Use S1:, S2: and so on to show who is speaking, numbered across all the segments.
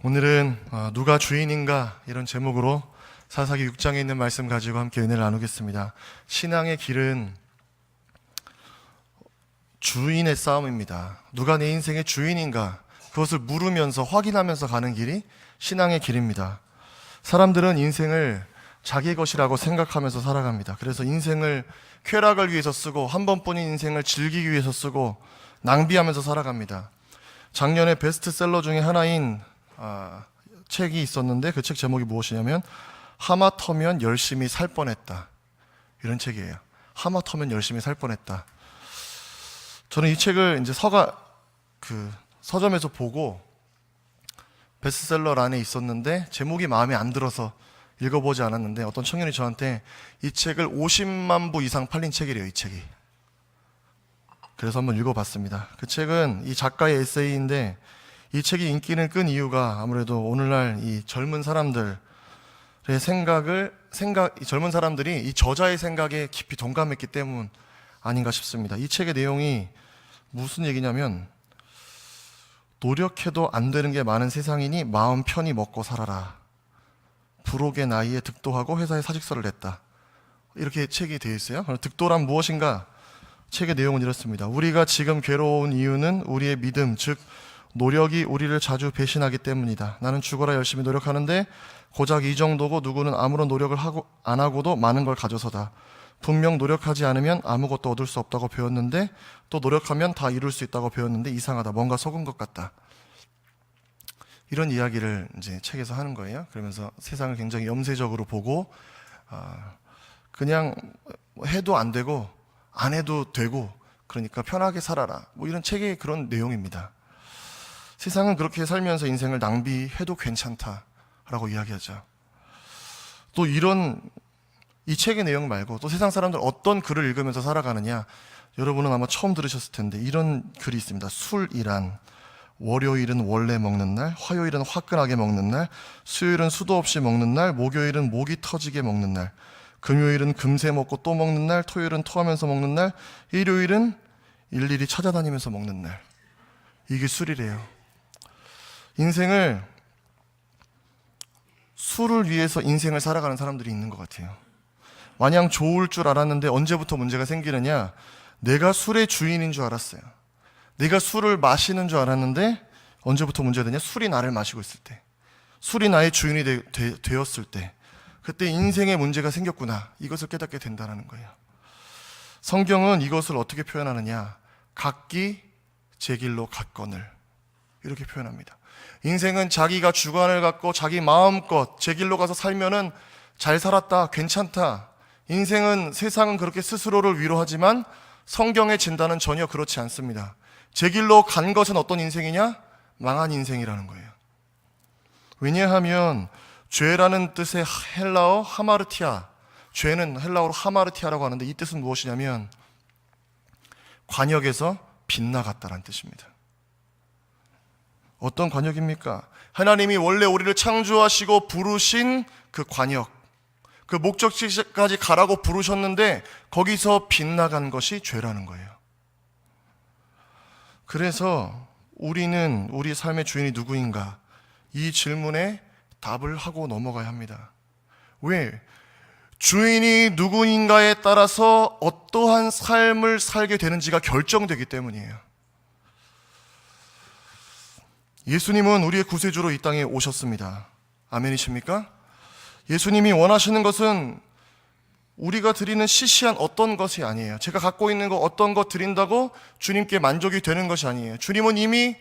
S1: 오늘은 누가 주인인가 이런 제목으로 사사기 6장에 있는 말씀 가지고 함께 은혜를 나누겠습니다. 신앙의 길은 주인의 싸움입니다. 누가 내 인생의 주인인가 그것을 물으면서 확인하면서 가는 길이 신앙의 길입니다. 사람들은 인생을 자기 것이라고 생각하면서 살아갑니다. 그래서 인생을 쾌락을 위해서 쓰고 한 번뿐인 인생을 즐기기 위해서 쓰고 낭비하면서 살아갑니다. 작년에 베스트셀러 중에 하나인 책이 있었는데 그 책 제목이 무엇이냐면 하마터면 열심히 살 뻔했다, 이런 책이에요. 하마터면 열심히 살 뻔했다. 저는 이 책을 이제 서점에서 보고 베스트셀러란에 있었는데 제목이 마음에 안 들어서 읽어보지 않았는데 어떤 청년이 저한테 이 책을 50만 부 이상 팔린 책이래요, 이 책이. 그래서 한번 읽어봤습니다. 그 책은 이 작가의 에세이인데 이 책이 인기를 끈 이유가 아무래도 오늘날 이 젊은 사람들의 젊은 사람들이 이 저자의 생각에 깊이 동감했기 때문 아닌가 싶습니다. 이 책의 내용이 무슨 얘기냐면, 노력해도 안 되는 게 많은 세상이니 마음 편히 먹고 살아라. 부록의 나이에 득도하고 회사에 사직서를 냈다. 이렇게 책이 되어 있어요. 득도란 무엇인가? 책의 내용은 이렇습니다. 우리가 지금 괴로운 이유는 우리의 믿음, 즉 노력이 우리를 자주 배신하기 때문이다. 나는 죽어라 열심히 노력하는데 고작 이 정도고 누구는 아무런 노력을 안 하고도 많은 걸 가져서다. 분명 노력하지 않으면 아무것도 얻을 수 없다고 배웠는데 또 노력하면 다 이룰 수 있다고 배웠는데 이상하다. 뭔가 속은 것 같다. 이런 이야기를 이제 책에서 하는 거예요. 그러면서 세상을 굉장히 염세적으로 보고 그냥 해도 안 되고 안 해도 되고 그러니까 편하게 살아라. 뭐 이런 책의 그런 내용입니다. 세상은 그렇게 살면서 인생을 낭비해도 괜찮다라고 이야기하죠. 또 이 책의 내용 말고 또 세상 사람들 어떤 글을 읽으면서 살아가느냐, 여러분은 아마 처음 들으셨을 텐데 이런 글이 있습니다. 술이란 월요일은 원래 먹는 날, 화요일은 화끈하게 먹는 날, 수요일은 수도 없이 먹는 날, 목요일은 목이 터지게 먹는 날, 금요일은 금세 먹고 또 먹는 날, 토요일은 토하면서 먹는 날, 일요일은 일일이 찾아다니면서 먹는 날. 이게 술이래요. 술을 위해서 인생을 살아가는 사람들이 있는 것 같아요. 마냥 좋을 줄 알았는데 언제부터 문제가 생기느냐, 내가 술의 주인인 줄 알았어요. 내가 술을 마시는 줄 알았는데 언제부터 문제가 되냐, 술이 나를 마시고 있을 때, 술이 나의 주인이 되었을 때, 그때 인생에 문제가 생겼구나, 이것을 깨닫게 된다는 거예요. 성경은 이것을 어떻게 표현하느냐, 각기 제 길로 갔거늘, 이렇게 표현합니다. 인생은 자기가 주관을 갖고 자기 마음껏 제 길로 가서 살면은 잘 살았다, 괜찮다. 세상은 그렇게 스스로를 위로하지만 성경의 진단은 전혀 그렇지 않습니다. 제 길로 간 것은 어떤 인생이냐? 망한 인생이라는 거예요. 왜냐하면 죄라는 뜻의 헬라어 하마르티아, 죄는 헬라어로 하마르티아라고 하는데 이 뜻은 무엇이냐면 관역에서 빗나갔다라는 뜻입니다. 어떤 관역입니까? 하나님이 원래 우리를 창조하시고 부르신 그 관역, 그 목적지까지 가라고 부르셨는데 거기서 빗나간 것이 죄라는 거예요. 그래서 우리는 우리 삶의 주인이 누구인가? 이 질문에 답을 하고 넘어가야 합니다. 왜? 주인이 누구인가에 따라서 어떠한 삶을 살게 되는지가 결정되기 때문이에요. 예수님은 우리의 구세주로 이 땅에 오셨습니다. 아멘이십니까? 예수님이 원하시는 것은 우리가 드리는 시시한 어떤 것이 아니에요. 제가 갖고 있는 거 어떤 것 드린다고 주님께 만족이 되는 것이 아니에요. 주님은 이미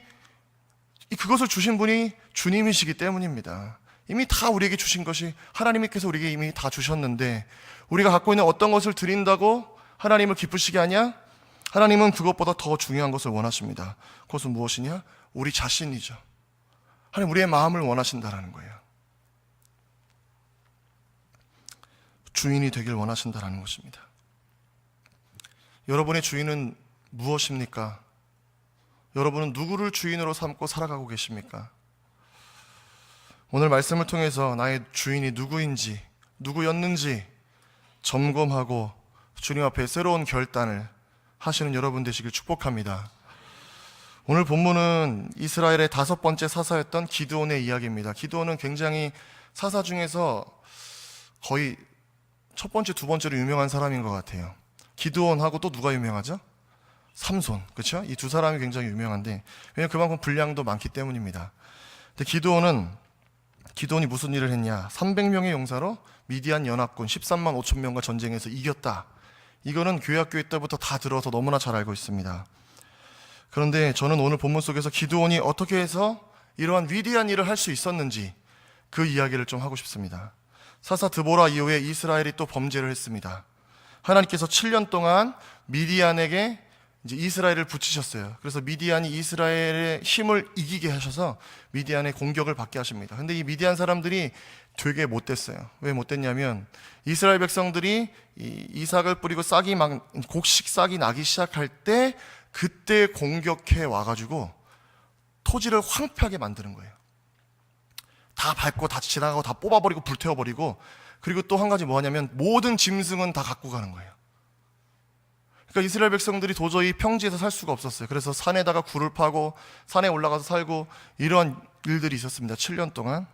S1: 그것을 주신 분이 주님이시기 때문입니다. 이미 다 우리에게 주신 것이, 하나님께서 우리에게 이미 다 주셨는데 우리가 갖고 있는 어떤 것을 드린다고 하나님을 기쁘시게 하냐? 하나님은 그것보다 더 중요한 것을 원하십니다. 그것은 무엇이냐? 우리 자신이죠. 하나님 우리의 마음을 원하신다라는 거예요. 주인이 되길 원하신다라는 것입니다. 여러분의 주인은 무엇입니까? 여러분은 누구를 주인으로 삼고 살아가고 계십니까? 오늘 말씀을 통해서 나의 주인이 누구였는지 점검하고 주님 앞에 새로운 결단을 하시는 여러분 되시길 축복합니다. 오늘 본문은 이스라엘의 5번째 사사였던 기드온의 이야기입니다. 기드온은 굉장히 사사 중에서 거의 첫 번째, 두 번째로 유명한 사람인 것 같아요. 기드온하고 또 누가 유명하죠? 삼손, 그렇죠? 이 두 사람이 굉장히 유명한데, 왜냐하면 그만큼 분량도 많기 때문입니다. 근데 기드온이 무슨 일을 했냐? 300명의 용사로 미디안 연합군 13만 5천 명과 전쟁에서 이겼다. 이거는 교회학교에 때부터 다 들어서 너무나 잘 알고 있습니다. 그런데 저는 오늘 본문 속에서 기드온이 어떻게 해서 이러한 위대한 일을 할 수 있었는지 그 이야기를 좀 하고 싶습니다. 사사 드보라 이후에 이스라엘이 또 범죄를 했습니다. 하나님께서 7년 동안 미디안에게 이제 이스라엘을 붙이셨어요. 그래서 미디안이 이스라엘의 힘을 이기게 하셔서 미디안의 공격을 받게 하십니다. 근데 이 미디안 사람들이 되게 못됐어요. 왜 못됐냐면 이스라엘 백성들이 이 이삭을 뿌리고 곡식 싹이 나기 시작할 때 그때 공격해 와가지고 토지를 황폐하게 만드는 거예요. 다 밟고 다 지나가고 다 뽑아버리고 불태워버리고, 그리고 또 한 가지 뭐 하냐면 모든 짐승은 다 갖고 가는 거예요. 그러니까 이스라엘 백성들이 도저히 평지에서 살 수가 없었어요. 그래서 산에다가 굴을 파고 산에 올라가서 살고 이러한 일들이 있었습니다. 7년 동안.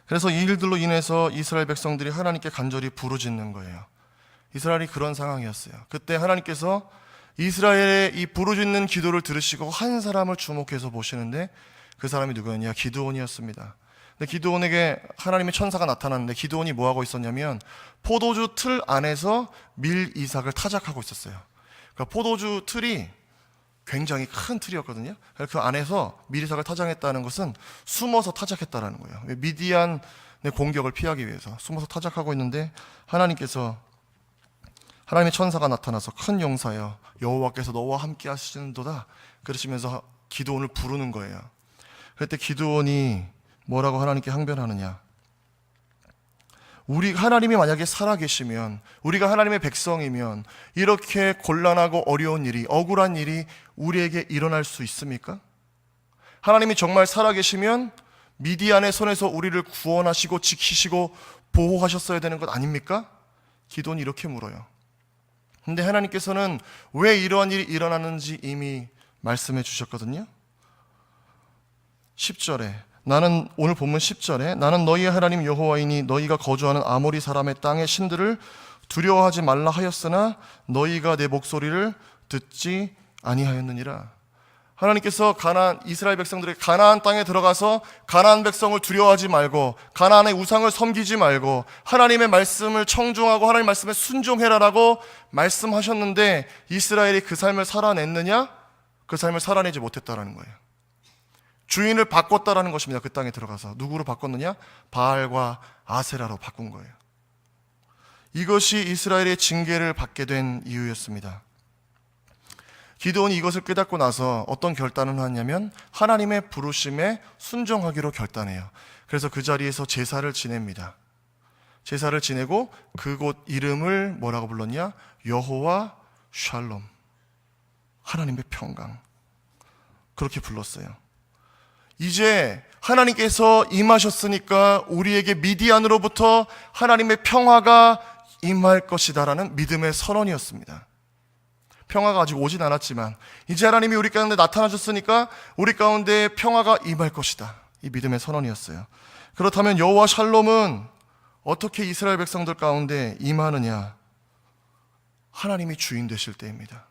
S1: 그래서 이 일들로 인해서 이스라엘 백성들이 하나님께 간절히 부르짖는 거예요. 이스라엘이 그런 상황이었어요. 그때 하나님께서 이스라엘의 이 부르짖는 기도를 들으시고 한 사람을 주목해서 보시는데 그 사람이 누구였냐? 기드온이었습니다. 근데 기드온에게 하나님의 천사가 나타났는데 기드온이 뭐 하고 있었냐면 포도주 틀 안에서 밀 이삭을 타작하고 있었어요. 그러니까 포도주 틀이 굉장히 큰 틀이었거든요. 그 안에서 밀 이삭을 타작했다는 것은 숨어서 타작했다라는 거예요. 미디안의 공격을 피하기 위해서 숨어서 타작하고 있는데 하나님의 천사가 나타나서 큰 용사여 여호와께서 너와 함께 하시는도다 그러시면서 기드온을 부르는 거예요. 그때 기드온이 뭐라고 하나님께 항변하느냐? 하나님이 만약에 살아계시면, 우리가 하나님의 백성이면 이렇게 곤란하고 어려운 일이, 억울한 일이 우리에게 일어날 수 있습니까? 하나님이 정말 살아계시면 미디안의 손에서 우리를 구원하시고 지키시고 보호하셨어야 되는 것 아닙니까? 기드온이 이렇게 물어요. 근데 하나님께서는 왜 이러한 일이 일어나는지 이미 말씀해 주셨거든요. 10절에 오늘 본문 10절에 나는 너희의 하나님 여호와이니 너희가 거주하는 아모리 사람의 땅의 신들을 두려워하지 말라 하였으나 너희가 내 목소리를 듣지 아니하였느니라. 하나님께서 이스라엘 백성들의 가나안 땅에 들어가서 가나안 백성을 두려워하지 말고 가나안의 우상을 섬기지 말고 하나님의 말씀을 청중하고 하나님의 말씀에 순종해라라고 말씀하셨는데 이스라엘이 그 삶을 살아냈느냐? 그 삶을 살아내지 못했다라는 거예요. 주인을 바꿨다라는 것입니다. 그 땅에 들어가서 누구로 바꿨느냐? 바알과 아세라로 바꾼 거예요. 이것이 이스라엘의 징계를 받게 된 이유였습니다. 기드온이 이것을 깨닫고 나서 어떤 결단을 하냐면 하나님의 부르심에 순종하기로 결단해요. 그래서 그 자리에서 제사를 지냅니다. 제사를 지내고 그곳 이름을 뭐라고 불렀냐? 여호와 샬롬, 하나님의 평강, 그렇게 불렀어요. 이제 하나님께서 임하셨으니까 우리에게 미디안으로부터 하나님의 평화가 임할 것이다라는 믿음의 선언이었습니다. 평화가 아직 오진 않았지만 이제 하나님이 우리 가운데 나타나셨으니까 우리 가운데 평화가 임할 것이다. 이 믿음의 선언이었어요. 그렇다면 여호와 샬롬은 어떻게 이스라엘 백성들 가운데 임하느냐? 하나님이 주인 되실 때입니다.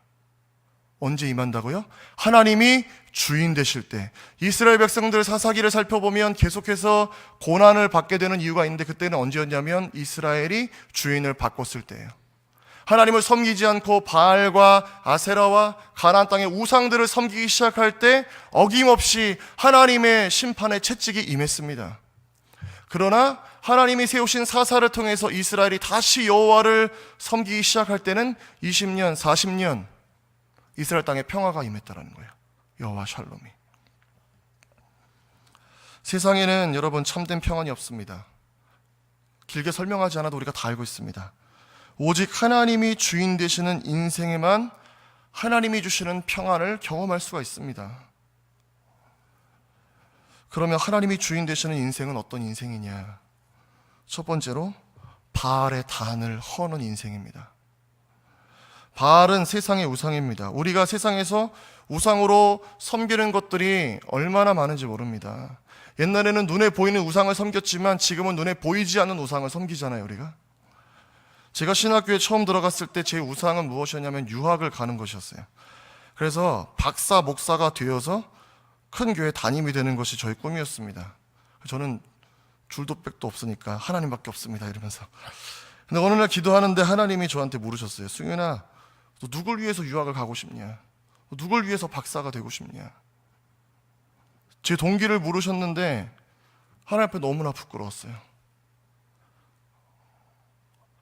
S1: 언제 임한다고요? 하나님이 주인 되실 때. 이스라엘 백성들 사사기를 살펴보면 계속해서 고난을 받게 되는 이유가 있는데 그때는 언제였냐면 이스라엘이 주인을 바꿨을 때예요. 하나님을 섬기지 않고 바알과 아세라와 가나안 땅의 우상들을 섬기기 시작할 때 어김없이 하나님의 심판의 채찍이 임했습니다. 그러나 하나님이 세우신 사사를 통해서 이스라엘이 다시 여호와를 섬기기 시작할 때는 20년, 40년 이스라엘 땅에 평화가 임했다라는 거예요. 여호와 샬롬이. 세상에는 여러분 참된 평안이 없습니다. 길게 설명하지 않아도 우리가 다 알고 있습니다. 오직 하나님이 주인 되시는 인생에만 하나님이 주시는 평안을 경험할 수가 있습니다. 그러면 하나님이 주인 되시는 인생은 어떤 인생이냐? 첫 번째로 바알의 단을 허는 인생입니다. 바알은 세상의 우상입니다. 우리가 세상에서 우상으로 섬기는 것들이 얼마나 많은지 모릅니다. 옛날에는 눈에 보이는 우상을 섬겼지만 지금은 눈에 보이지 않는 우상을 섬기잖아요, 우리가. 제가 신학교에 처음 들어갔을 때 제 우상은 무엇이었냐면 유학을 가는 것이었어요. 그래서 박사, 목사가 되어서 큰 교회 담임이 되는 것이 저의 꿈이었습니다. 저는 줄도 백도 없으니까 하나님밖에 없습니다 이러면서. 근데 어느 날 기도하는데 하나님이 저한테 물으셨어요. 승윤아, 너 누굴 위해서 유학을 가고 싶냐? 너 누굴 위해서 박사가 되고 싶냐? 제 동기를 물으셨는데 하나님 앞에 너무나 부끄러웠어요.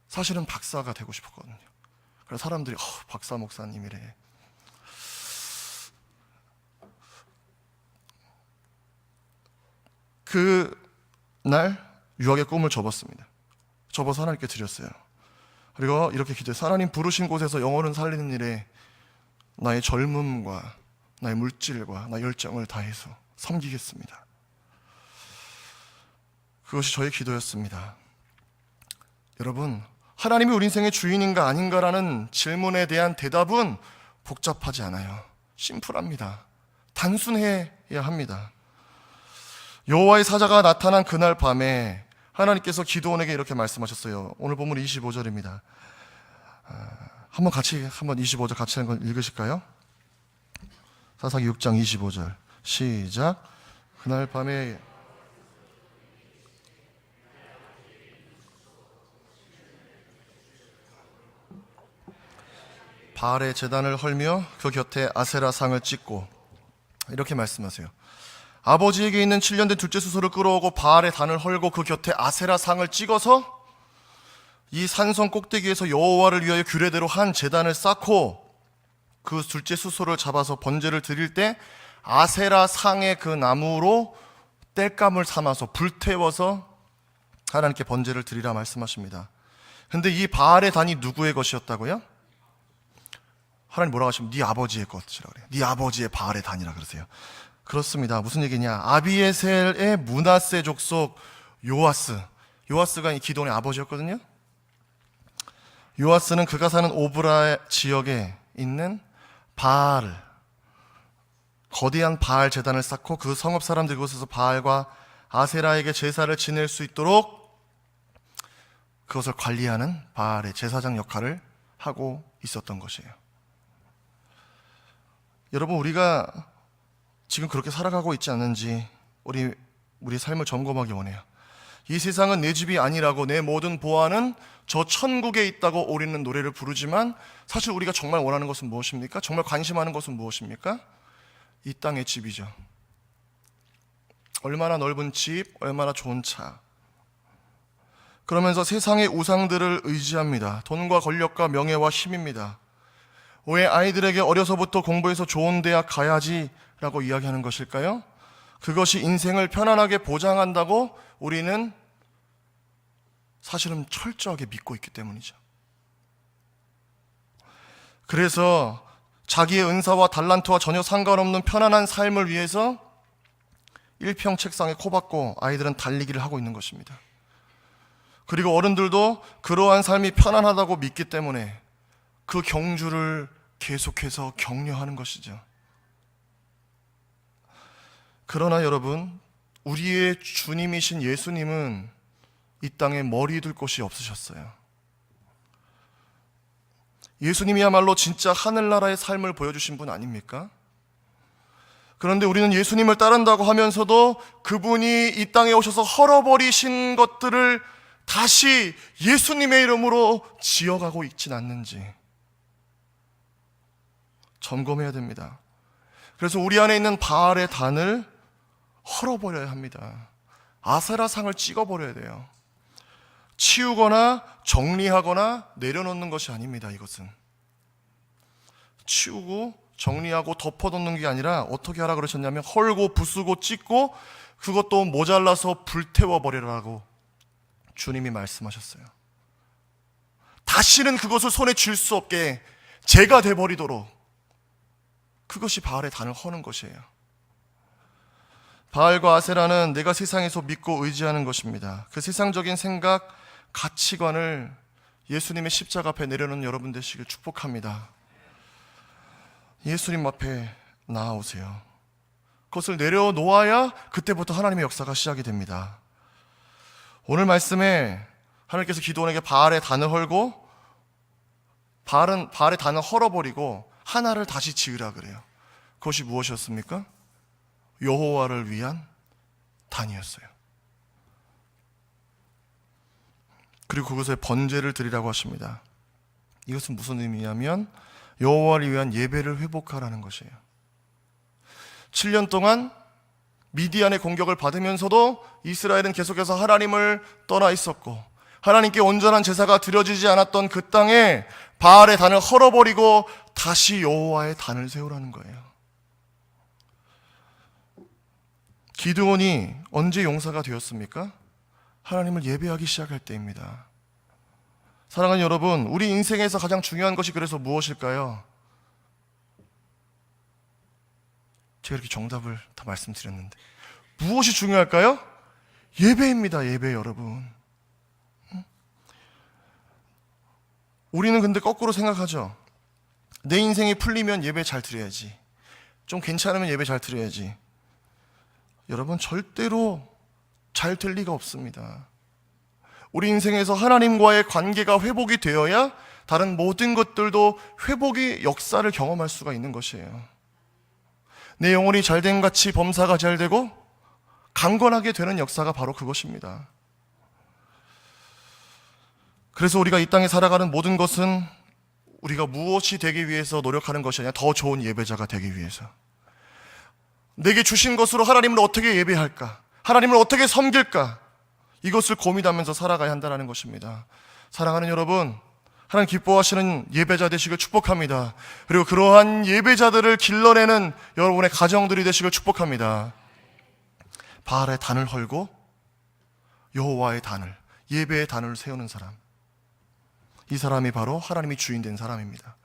S1: 사실은 박사가 되고 싶었거든요. 그래서 사람들이 박사 목사님이래. 그날 유학의 꿈을 접었습니다. 접어서 하나님께 드렸어요. 그리고 이렇게 기도해서 하나님 부르신 곳에서 영혼을 살리는 일에 나의 젊음과 나의 물질과 나의 열정을 다해서 섬기겠습니다. 그것이 저의 기도였습니다. 여러분, 하나님이 우리 인생의 주인인가 아닌가라는 질문에 대한 대답은 복잡하지 않아요. 심플합니다. 단순해야 합니다. 여호와의 사자가 나타난 그날 밤에 하나님께서 기드온에게 이렇게 말씀하셨어요. 오늘 본문 25절입니다. 한번 25절 같이 한번 읽으실까요? 사사기 6장 25절 시작. 그날 밤에 바알의 제단을 헐며 그 곁에 아세라 상을 찍고, 이렇게 말씀하세요. 아버지에게 있는 7년 된 둘째 수소를 끌어오고 바알의 단을 헐고 그 곁에 아세라 상을 찍어서 이 산성 꼭대기에서 여호와를 위하여 규례대로 한 제단을 쌓고 그 둘째 수소를 잡아서 번제를 드릴 때 아세라 상의 그 나무로 땔감을 삼아서 불태워서 하나님께 번제를 드리라 말씀하십니다. 근데 이 바알의 단이 누구의 것이었다고요? 하나님 뭐라고 하시면 네 아버지의 것이라고 그래요. 네 아버지의 바알의 단이라 그러세요. 그렇습니다. 무슨 얘기냐? 아비에셀의 므낫세 족속 요아스가 이 기드온의 아버지였거든요. 요아스는 그가 사는 오브라 지역에 있는 바알, 거대한 바알 제단을 쌓고 그 성읍 사람들 그곳에서 바알과 아세라에게 제사를 지낼 수 있도록 그것을 관리하는 바알의 제사장 역할을 하고 있었던 것이에요. 여러분, 우리가 지금 그렇게 살아가고 있지 않는지 우리 삶을 점검하기 원해요. 이 세상은 내 집이 아니라고, 내 모든 보안은 저 천국에 있다고 우리는 노래를 부르지만 사실 우리가 정말 원하는 것은 무엇입니까? 정말 관심하는 것은 무엇입니까? 이 땅의 집이죠. 얼마나 넓은 집, 얼마나 좋은 차. 그러면서 세상의 우상들을 의지합니다. 돈과 권력과 명예와 힘입니다. 왜 아이들에게 어려서부터 공부해서 좋은 대학 가야지 라고 이야기하는 것일까요? 그것이 인생을 편안하게 보장한다고 우리는 사실은 철저하게 믿고 있기 때문이죠. 그래서 자기의 은사와 달란트와 전혀 상관없는 편안한 삶을 위해서 일평 책상에 코박고 아이들은 달리기를 하고 있는 것입니다. 그리고 어른들도 그러한 삶이 편안하다고 믿기 때문에 그 경주를 계속해서 격려하는 것이죠. 그러나 여러분, 우리의 주님이신 예수님은 이 땅에 머리 둘 곳이 없으셨어요. 예수님이야말로 진짜 하늘나라의 삶을 보여주신 분 아닙니까? 그런데 우리는 예수님을 따른다고 하면서도 그분이 이 땅에 오셔서 헐어버리신 것들을 다시 예수님의 이름으로 지어가고 있진 않는지 점검해야 됩니다. 그래서 우리 안에 있는 바알의 단을 헐어버려야 합니다. 아세라상을 찍어버려야 돼요. 치우거나 정리하거나 내려놓는 것이 아닙니다. 이것은 치우고 정리하고 덮어놓는 게 아니라 어떻게 하라 그러셨냐면 헐고 부수고 찢고 그것도 모자라서 불태워버리라고 주님이 말씀하셨어요. 다시는 그것을 손에 쥘 수 없게 재가 돼버리도록, 그것이 바알의 단을 허는 것이에요. 바알과 아세라는 내가 세상에서 믿고 의지하는 것입니다. 그 세상적인 생각, 가치관을 예수님의 십자가 앞에 내려놓는 여러분 되시길 축복합니다. 예수님 앞에 나아오세요. 그것을 내려놓아야 그때부터 하나님의 역사가 시작이 됩니다. 오늘 말씀에 하나님께서 기드온에게 바알의 단을 헐고 바알의 단을 헐어버리고 하나를 다시 지으라 그래요. 그것이 무엇이었습니까? 여호와를 위한 단이었어요. 그리고 그것에 번제를 드리라고 하십니다. 이것은 무슨 의미냐면 여호와를 위한 예배를 회복하라는 것이에요. 7년 동안 미디안의 공격을 받으면서도 이스라엘은 계속해서 하나님을 떠나 있었고 하나님께 온전한 제사가 드려지지 않았던 그 땅에 바알의 단을 헐어버리고 다시 여호와의 단을 세우라는 거예요. 기드온이 언제 용사가 되었습니까? 하나님을 예배하기 시작할 때입니다. 사랑하는 여러분, 우리 인생에서 가장 중요한 것이 그래서 무엇일까요? 제가 이렇게 정답을 다 말씀드렸는데 무엇이 중요할까요? 예배입니다. 예배 여러분. 우리는 근데 거꾸로 생각하죠. 내 인생이 풀리면 예배 잘 드려야지. 좀 괜찮으면 예배 잘 드려야지. 여러분 절대로 잘 될 리가 없습니다. 우리 인생에서 하나님과의 관계가 회복이 되어야 다른 모든 것들도 회복의 역사를 경험할 수가 있는 것이에요. 내 영혼이 잘됨 같이 범사가 잘 되고 강건하게 되는 역사가 바로 그것입니다. 그래서 우리가 이 땅에 살아가는 모든 것은 우리가 무엇이 되기 위해서 노력하는 것이 아니라 더 좋은 예배자가 되기 위해서, 내게 주신 것으로 하나님을 어떻게 예배할까, 하나님을 어떻게 섬길까, 이것을 고민하면서 살아가야 한다는 것입니다. 사랑하는 여러분, 하나님 기뻐하시는 예배자 되시길 축복합니다. 그리고 그러한 예배자들을 길러내는 여러분의 가정들이 되시길 축복합니다. 바알의 단을 헐고 여호와의 단을, 예배의 단을 세우는 사람, 이 사람이 바로 하나님이 주인 된 사람입니다.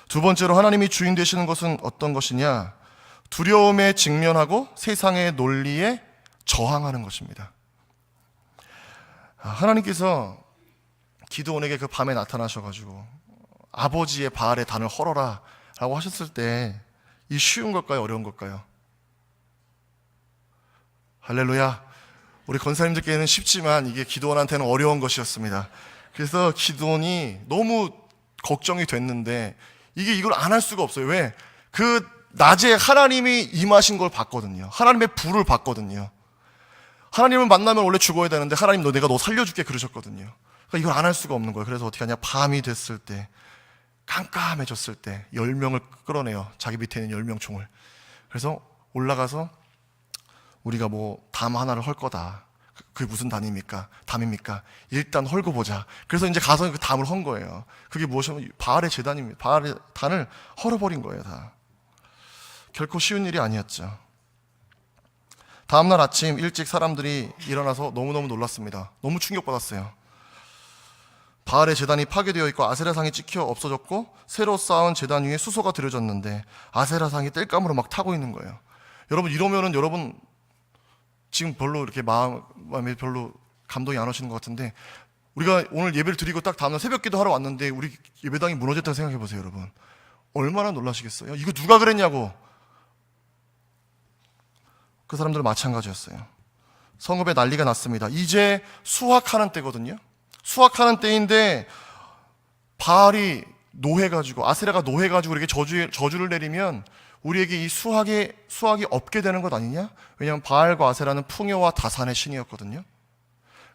S1: 두 번째로 하나님이 주인 되시는 것은 어떤 것이냐? 두려움에 직면하고 세상의 논리에 저항하는 것입니다. 하나님께서 기드온에게 그 밤에 나타나셔가지고 아버지의 바알의 단을 헐어라 라고 하셨을 때 이 쉬운 걸까요? 어려운 걸까요? 할렐루야. 우리 권사님들께는 쉽지만 이게 기드온한테는 어려운 것이었습니다. 그래서 기드온이 너무 걱정이 됐는데 이걸 안 할 수가 없어요. 왜? 그 낮에 하나님이 임하신 걸 봤거든요. 하나님의 불을 봤거든요. 하나님을 만나면 원래 죽어야 되는데 하나님 내가 너 살려줄게 그러셨거든요. 그러니까 이걸 안 할 수가 없는 거예요. 그래서 어떻게 하냐, 밤이 됐을 때, 깜깜해졌을 때 10명을 끌어내요. 자기 밑에 있는 10명 총을. 그래서 올라가서 우리가 담 하나를 헐 거다. 그게 무슨 담입니까? 일단 헐고 보자. 그래서 이제 가서 그 담을 헌 거예요. 그게 무엇이냐면 바알의 제단입니다. 바알의 단을 헐어버린 거예요, 다. 결코 쉬운 일이 아니었죠. 다음날 아침 일찍 사람들이 일어나서 너무너무 놀랐습니다. 너무 충격받았어요. 바알의 제단이 파괴되어 있고 아세라상이 찍혀 없어졌고 새로 쌓은 제단 위에 수소가 들여졌는데 아세라상이 땔감으로 막 타고 있는 거예요. 여러분, 이러면은 여러분 지금 별로 이렇게 마음에 별로 감동이 안 오시는 것 같은데, 우리가 오늘 예배를 드리고 딱 다음날 새벽기도 하러 왔는데 우리 예배당이 무너졌다고 생각해 보세요. 여러분 얼마나 놀라시겠어요? 이거 누가 그랬냐고. 그 사람들은 마찬가지였어요. 성읍에 난리가 났습니다. 이제 수확하는 때거든요. 수확하는 때인데 바알이 노해가지고, 아세라가 노해가지고 이렇게 저주를 내리면 우리에게 이 수확이 없게 되는 것 아니냐? 왜냐하면 바알과 아세라는 풍요와 다산의 신이었거든요.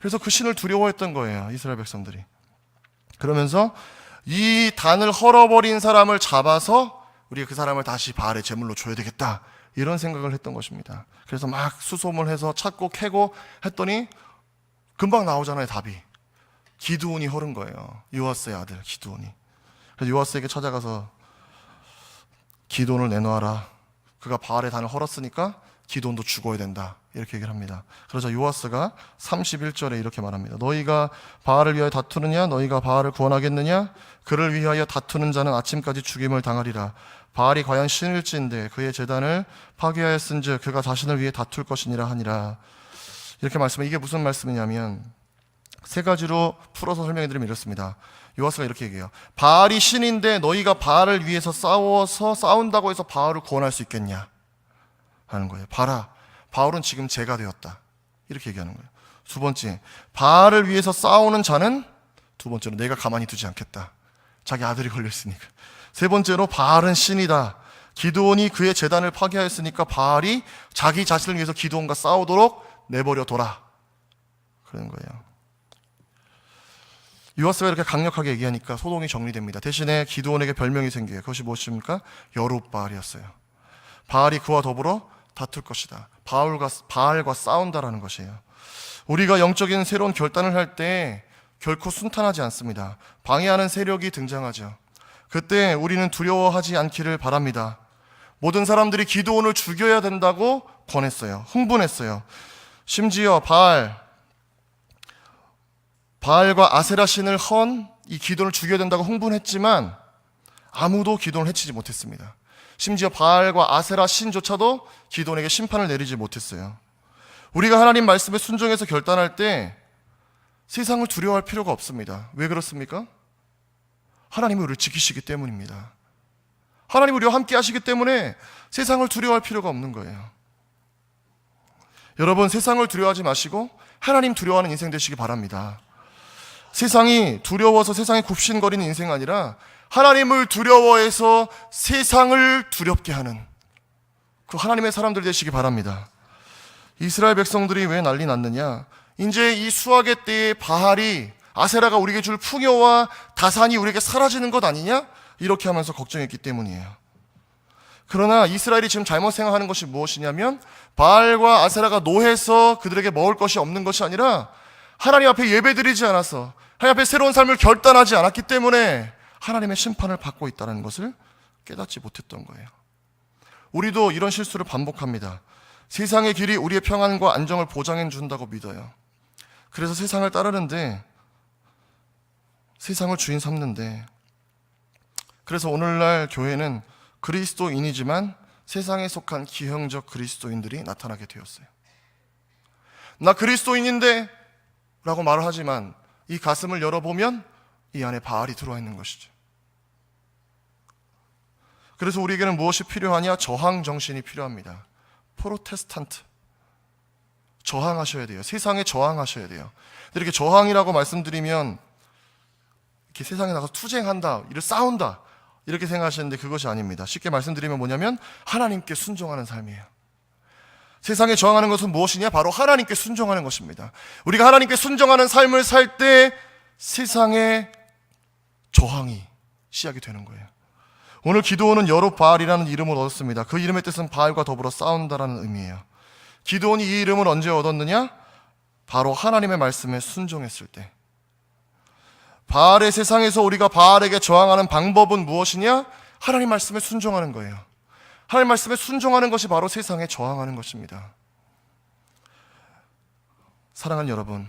S1: 그래서 그 신을 두려워했던 거예요, 이스라엘 백성들이. 그러면서 이 단을 헐어버린 사람을 잡아서 우리가 그 사람을 다시 바알의 제물로 줘야 되겠다, 이런 생각을 했던 것입니다. 그래서 막 수소문해서 찾고 캐고 했더니 금방 나오잖아요, 답이. 기드온이 헐은 거예요. 요아스의 아들 기드온이. 그래서 요아스에게 찾아가서 기드온을 내놓아라. 그가 바알의 단을 헐었으니까 기드온도 죽어야 된다, 이렇게 얘기를 합니다. 그러자 요아스가 31절에 이렇게 말합니다. 너희가 바알을 위하여 다투느냐? 너희가 바알을 구원하겠느냐? 그를 위하여 다투는 자는 아침까지 죽임을 당하리라. 바알이 과연 신일진데 그의 제단을 파괴하였은즉 그가 자신을 위해 다툴 것이니라 하니라. 이렇게 말씀해. 이게 무슨 말씀이냐면 세 가지로 풀어서 설명해 드리면 이렇습니다. 요하스가 이렇게 얘기해요. 바알이 신인데 너희가 바알을 위해서 싸운다고 해서 바알을 구원할 수 있겠냐 하는 거예요. 봐라, 바울은 지금 죄가 되었다, 이렇게 얘기하는 거예요. 두 번째, 바알을 위해서 싸우는 자는 두 번째로 내가 가만히 두지 않겠다, 자기 아들이 걸렸으니까. 세 번째로 바알은 신이다, 기드온이 그의 제단을 파괴하였으니까 바알이 자기 자신을 위해서 기드온과 싸우도록 내버려 둬라, 그런 거예요. 요하스가 이렇게 강력하게 얘기하니까 소동이 정리됩니다. 대신에 기드온에게 별명이 생겨요. 그것이 무엇입니까? 여룻바알이었어요. 바알이 그와 더불어 다툴 것이다, 바알과 싸운다라는 것이에요. 우리가 영적인 새로운 결단을 할 때 결코 순탄하지 않습니다. 방해하는 세력이 등장하죠. 그때 우리는 두려워하지 않기를 바랍니다. 모든 사람들이 기드온을 죽여야 된다고 권했어요. 흥분했어요. 심지어 바알과 아세라 신을 헌 이 기드온을 죽여야 된다고 흥분했지만 아무도 기드온을 해치지 못했습니다. 심지어 바알과 아세라 신조차도 기드온에게 심판을 내리지 못했어요. 우리가 하나님 말씀에 순종해서 결단할 때 세상을 두려워할 필요가 없습니다. 왜 그렇습니까? 하나님이 우리를 지키시기 때문입니다. 하나님이 우리와 함께 하시기 때문에 세상을 두려워할 필요가 없는 거예요. 여러분, 세상을 두려워하지 마시고 하나님 두려워하는 인생 되시기 바랍니다. 세상이 두려워서 세상에 굽신거리는 인생 아니라 하나님을 두려워해서 세상을 두렵게 하는 그 하나님의 사람들 되시기 바랍니다. 이스라엘 백성들이 왜 난리 났느냐? 이제 이 수확의 때에 바알이, 아세라가 우리에게 줄 풍요와 다산이 우리에게 사라지는 것 아니냐? 이렇게 하면서 걱정했기 때문이에요. 그러나 이스라엘이 지금 잘못 생각하는 것이 무엇이냐면 바알과 아세라가 노해서 그들에게 먹을 것이 없는 것이 아니라 하나님 앞에 예배드리지 않아서, 하나님 앞에 새로운 삶을 결단하지 않았기 때문에 하나님의 심판을 받고 있다는 것을 깨닫지 못했던 거예요. 우리도 이런 실수를 반복합니다. 세상의 길이 우리의 평안과 안정을 보장해 준다고 믿어요. 그래서 세상을 따르는데, 세상을 주인 삼는데, 그래서 오늘날 교회는 그리스도인이지만 세상에 속한 기형적 그리스도인들이 나타나게 되었어요. 나 그리스도인인데 라고 말을 하지만 이 가슴을 열어보면 이 안에 바알이 들어와 있는 것이죠. 그래서 우리에게는 무엇이 필요하냐? 저항 정신이 필요합니다. 프로테스탄트, 저항하셔야 돼요. 세상에 저항하셔야 돼요. 이렇게 저항이라고 말씀드리면 이렇게 세상에 나가서 투쟁한다, 이를 싸운다, 이렇게 생각하시는데 그것이 아닙니다. 쉽게 말씀드리면 뭐냐면 하나님께 순종하는 삶이에요. 세상에 저항하는 것은 무엇이냐? 바로 하나님께 순종하는 것입니다. 우리가 하나님께 순종하는 삶을 살 때 세상에 저항이 시작이 되는 거예요. 오늘 기드온은 여룻바알이라는 이름을 얻었습니다. 그 이름의 뜻은 바알과 더불어 싸운다라는 의미예요. 기드온이 이 이름을 언제 얻었느냐? 바로 하나님의 말씀에 순종했을 때. 바알의 세상에서 우리가 바알에게 저항하는 방법은 무엇이냐? 하나님 말씀에 순종하는 거예요. 하나님 말씀에 순종하는 것이 바로 세상에 저항하는 것입니다. 사랑하는 여러분,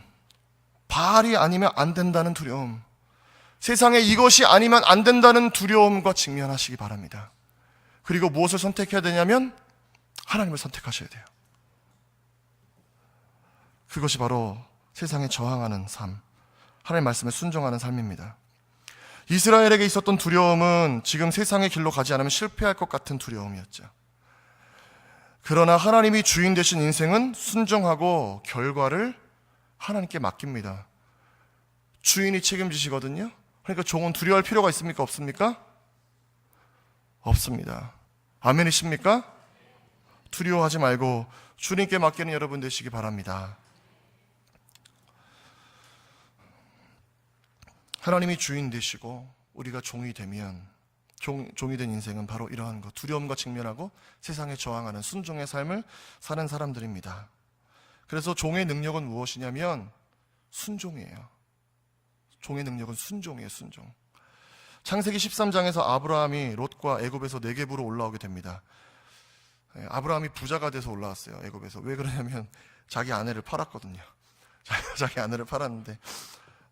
S1: 바알이 아니면 안 된다는 두려움, 세상에 이것이 아니면 안 된다는 두려움과 직면하시기 바랍니다. 그리고 무엇을 선택해야 되냐면 하나님을 선택하셔야 돼요. 그것이 바로 세상에 저항하는 삶, 하나님 말씀에 순종하는 삶입니다. 이스라엘에게 있었던 두려움은 지금 세상의 길로 가지 않으면 실패할 것 같은 두려움이었죠. 그러나 하나님이 주인 되신 인생은 순종하고 결과를 하나님께 맡깁니다. 주인이 책임지시거든요. 그러니까 종은 두려워할 필요가 있습니까? 없습니까? 없습니다. 아멘이십니까? 두려워하지 말고 주님께 맡기는 여러분 되시기 바랍니다. 하나님이 주인 되시고 우리가 종이 되면 종이 된 인생은 바로 이러한 것, 두려움과 직면하고 세상에 저항하는 순종의 삶을 사는 사람들입니다. 그래서 종의 능력은 무엇이냐면 순종이에요. 종의 능력은 순종이에요. 순종. 창세기 13장에서 아브라함이 롯과 애굽에서 네겝으로 올라오게 됩니다. 아브라함이 부자가 돼서 올라왔어요. 애굽에서. 왜 그러냐면 자기 아내를 팔았거든요. 자기 아내를 팔았는데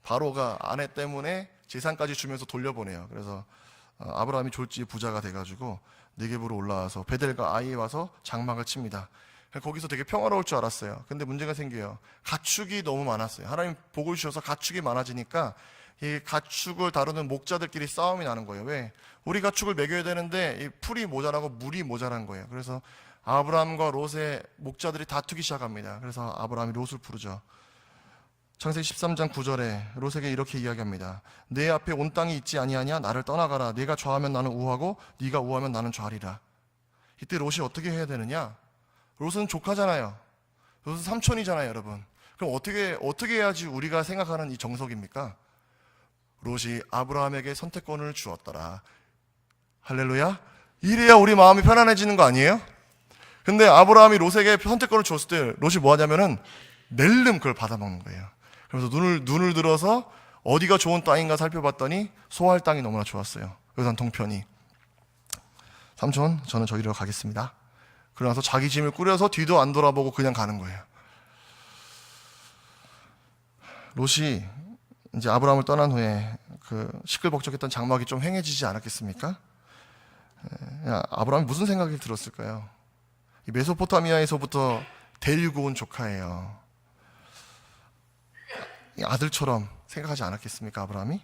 S1: 바로가 아내 때문에 재산까지 주면서 돌려보내요. 그래서 아브라함이 졸지 부자가 돼가지고 네겝으로 올라와서 베델과 아이에 와서 장막을 칩니다. 거기서 되게 평화로울 줄 알았어요. 근데 문제가 생겨요. 가축이 너무 많았어요. 하나님 복을 주셔서 가축이 많아지니까 이 가축을 다루는 목자들끼리 싸움이 나는 거예요. 왜? 우리 가축을 먹여야 되는데 이 풀이 모자라고 물이 모자란 거예요. 그래서 아브라함과 롯의 목자들이 다투기 시작합니다. 그래서 아브라함이 롯을 부르죠. 창세기 13장 9절에 롯에게 이렇게 이야기합니다. 내 앞에 온 땅이 있지 아니하냐? 나를 떠나가라. 네가 좌하면 나는 우하고 네가 우하면 나는 좌리라. 이때 롯이 어떻게 해야 되느냐? 롯은 조카잖아요. 롯은 삼촌이잖아요, 여러분. 그럼 어떻게 해야지 우리가 생각하는 이 정석입니까? 롯이 아브라함에게 선택권을 주었더라. 할렐루야. 이래야 우리 마음이 편안해지는 거 아니에요? 근데 아브라함이 롯에게 선택권을 줬을 때 롯이 뭐 하냐면은 낼름 그걸 받아먹는 거예요. 그래서 눈을 들어서 어디가 좋은 땅인가 살펴봤더니 소할 땅이 너무나 좋았어요. 요단 동편이. 삼촌, 저는 저기로 가겠습니다. 그러면서 자기 짐을 꾸려서 뒤도 안 돌아보고 그냥 가는 거예요. 롯이 이제 아브라함을 떠난 후에 그 시끌벅적했던 장막이 좀 휑해지지 않았겠습니까? 아브라함이 무슨 생각이 들었을까요? 이 메소포타미아에서부터 데리고 온 조카예요. 아들처럼 생각하지 않았겠습니까, 아브라함이?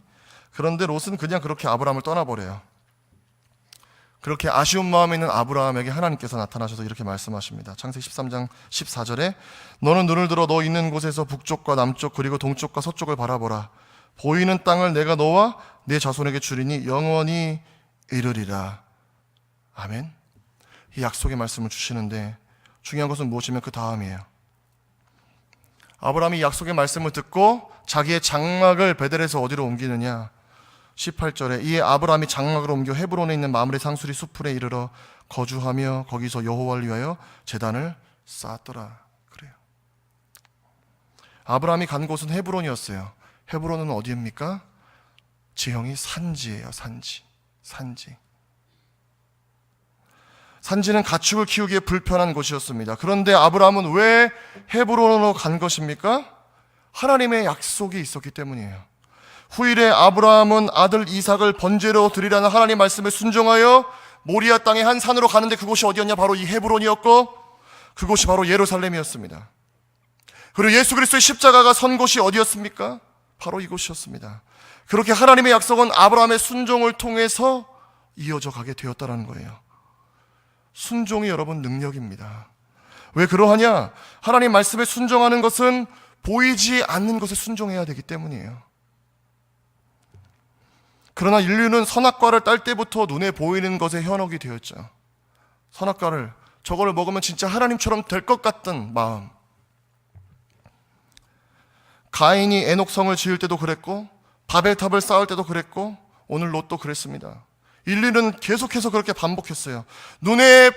S1: 그런데 롯은 그냥 그렇게 아브라함을 떠나버려요. 그렇게 아쉬운 마음에 있는 아브라함에게 하나님께서 나타나셔서 이렇게 말씀하십니다. 창세기 13장 14절에 너는 눈을 들어 너 있는 곳에서 북쪽과 남쪽 그리고 동쪽과 서쪽을 바라보라. 보이는 땅을 내가 너와 내 자손에게 주리니 영원히 이르리라. 아멘. 이 약속의 말씀을 주시는데 중요한 것은 무엇이면 그 다음이에요. 아브라함이 약속의 말씀을 듣고 자기의 장막을 베델에서 어디로 옮기느냐? 18절에 이에 아브라함이 장막을 옮겨 헤브론에 있는 마므레 상수리 수풀에 이르러 거주하며 거기서 여호와를 위하여 제단을 쌓았더라. 그래요. 아브라함이 간 곳은 헤브론이었어요. 헤브론은 어디입니까? 지형이 산지예요. 산지. 산지는 가축을 키우기에 불편한 곳이었습니다. 그런데 아브라함은 왜 헤브론으로 간 것입니까? 하나님의 약속이 있었기 때문이에요. 후일에 아브라함은 아들 이삭을 번제로 드리라는 하나님 말씀에 순종하여 모리아 땅의 한 산으로 가는데 그곳이 어디였냐? 바로 이 헤브론이었고 그곳이 바로 예루살렘이었습니다. 그리고 예수 그리스도의 십자가가 선 곳이 어디였습니까? 바로 이곳이었습니다. 그렇게 하나님의 약속은 아브라함의 순종을 통해서 이어져 가게 되었다는 거예요. 순종이 여러분 능력입니다. 왜 그러하냐? 하나님 말씀에 순종하는 것은 보이지 않는 것에 순종해야 되기 때문이에요. 그러나 인류는 선악과를 딸 때부터 눈에 보이는 것에 현혹이 되었죠. 선악과를, 저거를 먹으면 진짜 하나님처럼 될 것 같던 마음. 가인이 에녹성을 지을 때도 그랬고 바벨탑을 쌓을 때도 그랬고 오늘 롯도 그랬습니다. 인류는 계속해서 그렇게 반복했어요. 눈에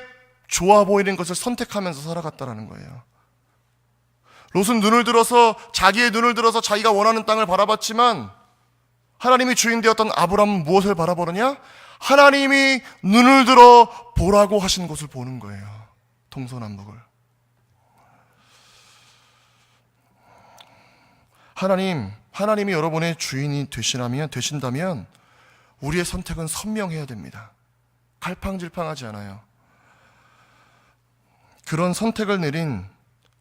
S1: 좋아 보이는 것을 선택하면서 살아갔다는 거예요. 롯은 자기의 눈을 들어서 자기가 원하는 땅을 바라봤지만 하나님이 주인 되었던 아브라함은 무엇을 바라보느냐? 하나님이 눈을 들어 보라고 하신 곳을 보는 거예요. 동서남북을. 하나님이 여러분의 주인이 되신다면 우리의 선택은 선명해야 됩니다. 갈팡질팡하지 않아요. 그런 선택을 내린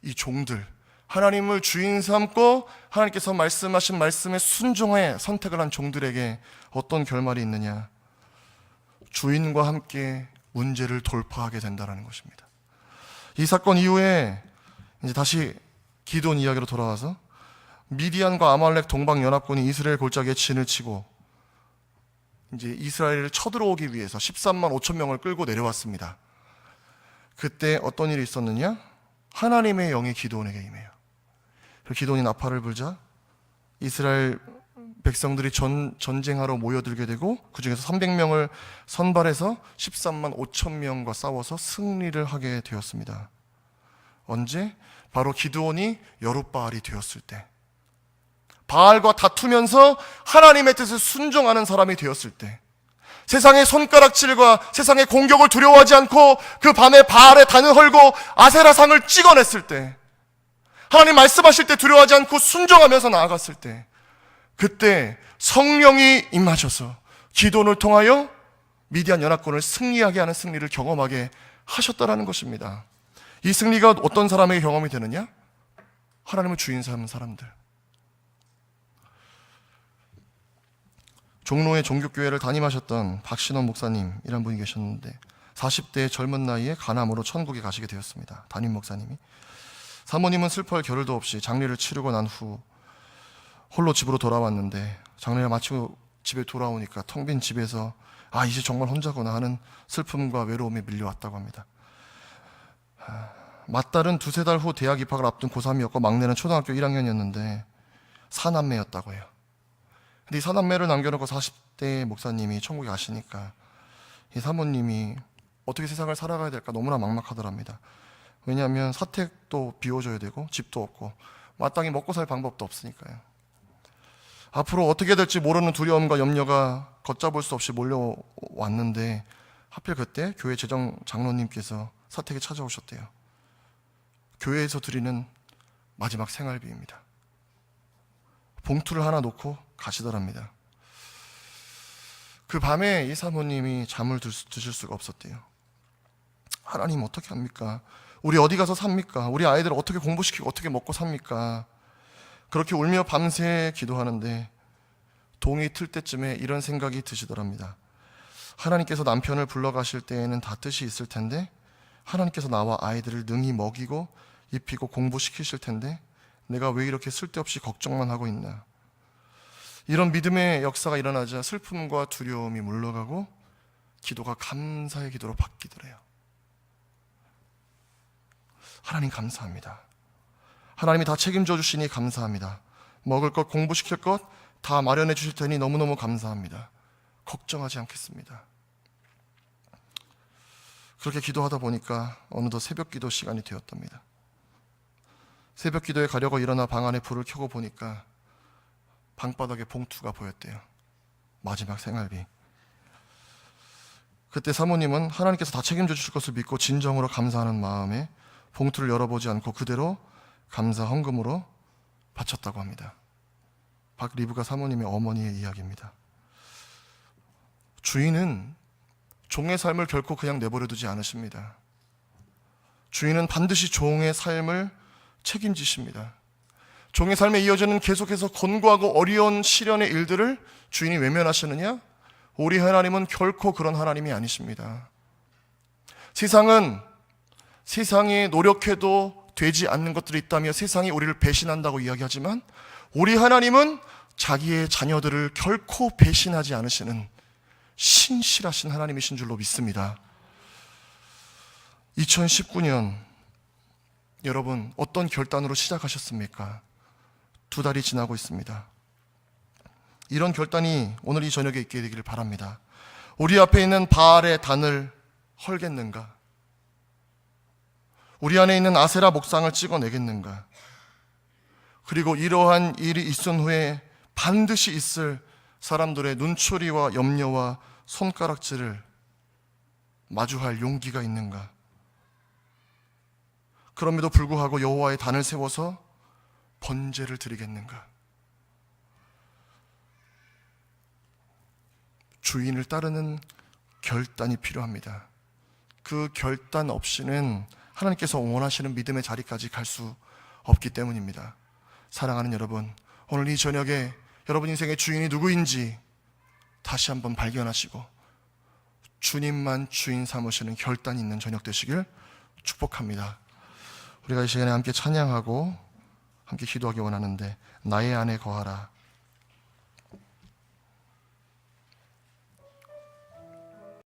S1: 이 종들, 하나님을 주인 삼고 하나님께서 말씀하신 말씀에 순종해 선택을 한 종들에게 어떤 결말이 있느냐? 주인과 함께 문제를 돌파하게 된다는 것입니다. 이 사건 이후에 이제 다시 기드온 이야기로 돌아와서 미디안과 아말렉 동방연합군이 이스라엘 골짜기에 진을 치고 이제 이스라엘을 쳐들어오기 위해서 13만 5천 명을 끌고 내려왔습니다. 그때 어떤 일이 있었느냐? 하나님의 영이 기드온에게 임해요. 기드온이 나팔을 불자 이스라엘 백성들이 전쟁하러 모여들게 되고 그 중에서 300명을 선발해서 13만 5천 명과 싸워서 승리를 하게 되었습니다. 언제? 바로 기드온이 여룻바알이 되었을 때, 바알과 다투면서 하나님의 뜻을 순종하는 사람이 되었을 때, 세상의 손가락질과 세상의 공격을 두려워하지 않고 그 밤에 바알의 단을 헐고 아세라상을 찍어냈을 때, 하나님 말씀하실 때 두려워하지 않고 순종하면서 나아갔을 때, 그때 성령이 임하셔서 기드온을 통하여 미디안 연합군을 승리하게 하는 승리를 경험하게 하셨다라는 것입니다. 이 승리가 어떤 사람에게 경험이 되느냐? 하나님을 주인 삼은 사람들. 종로의 종교교회를 담임하셨던 박신원 목사님이란 분이 계셨는데 40대의 젊은 나이에 간암으로 천국에 가시게 되었습니다. 담임 목사님이. 사모님은 슬퍼할 겨를도 없이 장례를 치르고 난 후 홀로 집으로 돌아왔는데 장례를 마치고 집에 돌아오니까 텅 빈 집에서 이제 정말 혼자구나 하는 슬픔과 외로움이 밀려왔다고 합니다. 맏딸은 두세 달 후 대학 입학을 앞둔 고3이었고 막내는 초등학교 1학년이었는데 사남매였다고 해요. 근데 이 사남매를 남겨놓고 40대 목사님이 천국에 가시니까 이 사모님이 어떻게 세상을 살아가야 될까 너무나 막막하더랍니다. 왜냐하면 사택도 비워줘야 되고 집도 없고 마땅히 먹고 살 방법도 없으니까요. 앞으로 어떻게 될지 모르는 두려움과 염려가 걷잡을 수 없이 몰려왔는데 하필 그때 교회 재정 장로님께서 사택에 찾아오셨대요. 교회에서 드리는 마지막 생활비입니다. 봉투를 하나 놓고 가시더랍니다. 그 밤에 이 사모님이 잠을 드실 수가 없었대요. 하나님 어떻게 합니까? 우리 어디 가서 삽니까? 우리 아이들 어떻게 공부시키고 어떻게 먹고 삽니까? 그렇게 울며 밤새 기도하는데 동이 틀 때쯤에 이런 생각이 드시더랍니다. 하나님께서 남편을 불러가실 때에는 다 뜻이 있을 텐데 하나님께서 나와 아이들을 능히 먹이고 입히고 공부시키실 텐데 내가 왜 이렇게 쓸데없이 걱정만 하고 있나. 이런 믿음의 역사가 일어나자 슬픔과 두려움이 물러가고 기도가 감사의 기도로 바뀌더래요. 하나님 감사합니다. 하나님이 다 책임져 주시니 감사합니다. 먹을 것, 공부시킬 것 다 마련해 주실 테니 너무너무 감사합니다. 걱정하지 않겠습니다. 그렇게 기도하다 보니까 어느덧 새벽 기도 시간이 되었답니다. 새벽 기도에 가려고 일어나 방 안에 불을 켜고 보니까 방바닥에 봉투가 보였대요. 마지막 생활비. 그때 사모님은 하나님께서 다 책임져 주실 것을 믿고 진정으로 감사하는 마음에 봉투를 열어보지 않고 그대로 감사 헌금으로 바쳤다고 합니다. 박리브가 사모님의 어머니의 이야기입니다. 주인은 종의 삶을 결코 그냥 내버려 두지 않으십니다. 주인은 반드시 종의 삶을 책임지십니다. 종의 삶에 이어지는 계속해서 권고하고 어려운 시련의 일들을 주인이 외면하시느냐? 우리 하나님은 결코 그런 하나님이 아니십니다. 세상이 노력해도 되지 않는 것들이 있다며 세상이 우리를 배신한다고 이야기하지만 우리 하나님은 자기의 자녀들을 결코 배신하지 않으시는 신실하신 하나님이신 줄로 믿습니다. 2019년 여러분 어떤 결단으로 시작하셨습니까? 2달이 지나고 있습니다. 이런 결단이 오늘 이 저녁에 있게 되기를 바랍니다. 우리 앞에 있는 바알의 단을 헐겠는가? 우리 안에 있는 아세라 목상을 찍어내겠는가? 그리고 이러한 일이 있은 후에 반드시 있을 사람들의 눈초리와 염려와 손가락질을 마주할 용기가 있는가? 그럼에도 불구하고 여호와의 단을 세워서 번제를 드리겠는가? 주인을 따르는 결단이 필요합니다. 그 결단 없이는 하나님께서 원하시는 믿음의 자리까지 갈 수 없기 때문입니다. 사랑하는 여러분, 오늘 이 저녁에 여러분 인생의 주인이 누구인지 다시 한번 발견하시고 주님만 주인 삼으시는 결단이 있는 저녁 되시길 축복합니다. 우리가 이 시간에 함께 찬양하고 함께 기도하기 원하는데 나의 안에 거하라.